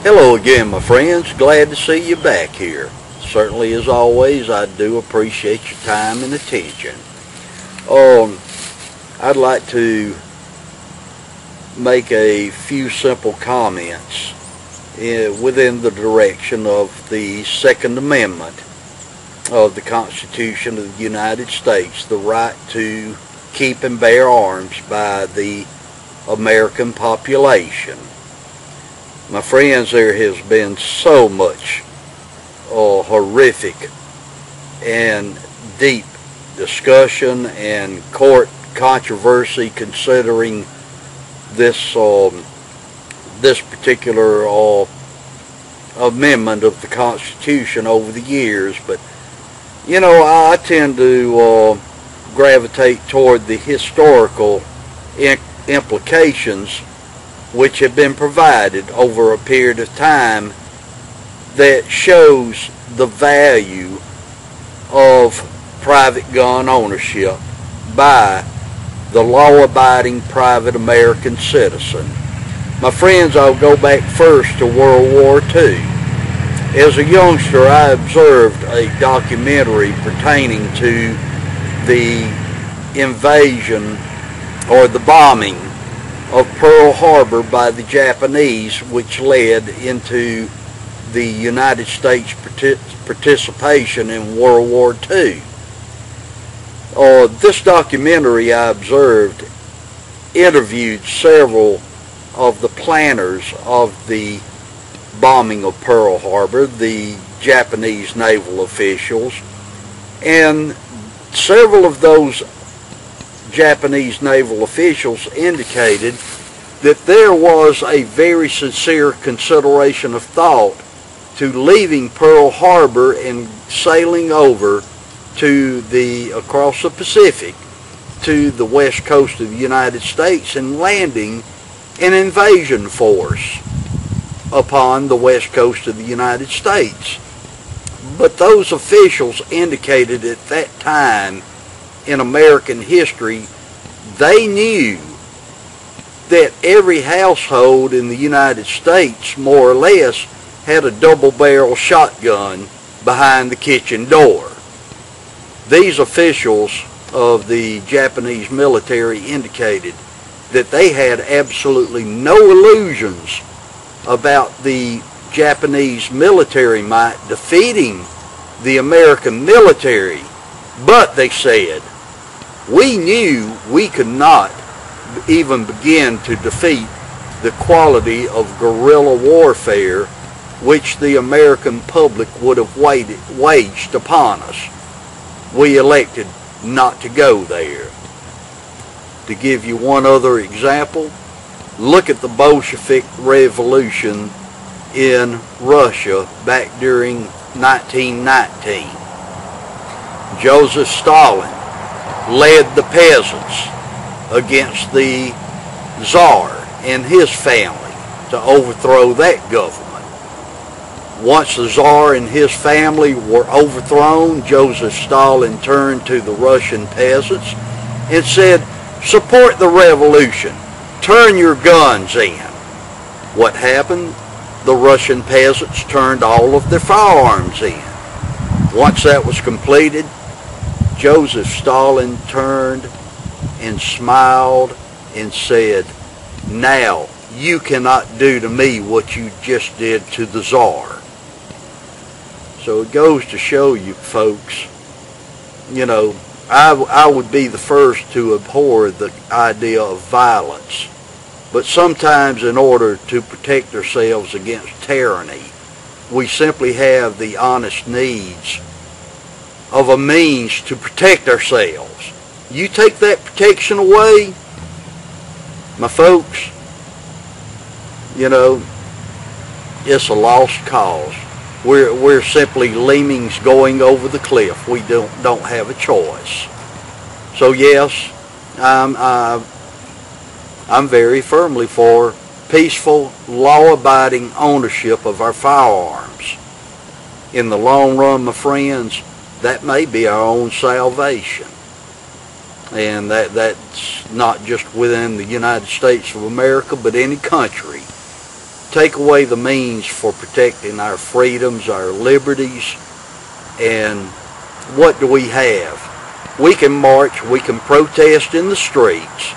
Hello again, my friends. Glad to see you back here. Certainly, as always, I do appreciate your time and attention. I'd like to make a few simple comments within the direction of the Second Amendment of the Constitution of the United States, the right to keep and bear arms by the American population. My friends, there has been so much horrific and deep discussion and court controversy considering this particular amendment of the Constitution over the years. But you know, I tend to gravitate toward the historical implications which have been provided over a period of time that shows the value of private gun ownership by the law-abiding private American citizen. My friends, I'll go back first to World War II. As a youngster, I observed a documentary pertaining to the invasion or the bombing of Pearl Harbor by the Japanese, which led into the United States participation in World War II. This documentary, I observed, interviewed several of the planners of the bombing of Pearl Harbor, the Japanese naval officials, and several of those Japanese naval officials indicated that there was a very sincere consideration of thought to leaving Pearl Harbor and sailing over to across the Pacific to the west coast of the United States and landing an invasion force upon the west coast of the United States. But those officials indicated at that time in American history, they knew that every household in the United States, more or less, had a double-barrel shotgun behind the kitchen door. These officials of the Japanese military indicated that they had absolutely no illusions about the Japanese military might defeating the American military, but they said, we knew we could not even begin to defeat the quality of guerrilla warfare which the American public would have waged upon us. We elected not to go there. To give you one other example, look at the Bolshevik Revolution in Russia back during 1919. Joseph Stalin led the peasants against the Tsar and his family to overthrow that government. Once the Tsar and his family were overthrown, Joseph Stalin turned to the Russian peasants and said, support the revolution, turn your guns in. What happened? The Russian peasants turned all of their firearms in. Once that was completed, Joseph Stalin turned and smiled and said, now you cannot do to me what you just did to the Tsar. So it goes to show you, folks, you know, I would be the first to abhor the idea of violence. But sometimes in order to protect ourselves against tyranny, we simply have the honest needs of a means to protect ourselves. You take that protection away, my folks, you know, it's a lost cause. We're simply lemmings going over the cliff. We don't have a choice. So yes, I'm very firmly for peaceful, law-abiding ownership of our firearms. In the long run, my friends, that may be our own salvation. And that's not just within the United States of America, but any country. take away the means for protecting our freedoms, our liberties, and what do we have? We can march, we can protest in the streets,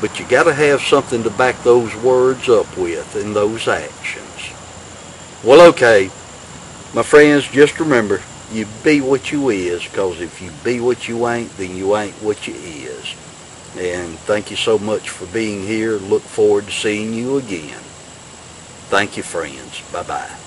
but you got to have something to back those words up with and those actions. Well, okay, my friends, just remember, you be what you is, because if you be what you ain't, then you ain't what you is. And thank you so much for being here. Look forward to seeing you again. Thank you, friends. Bye-bye.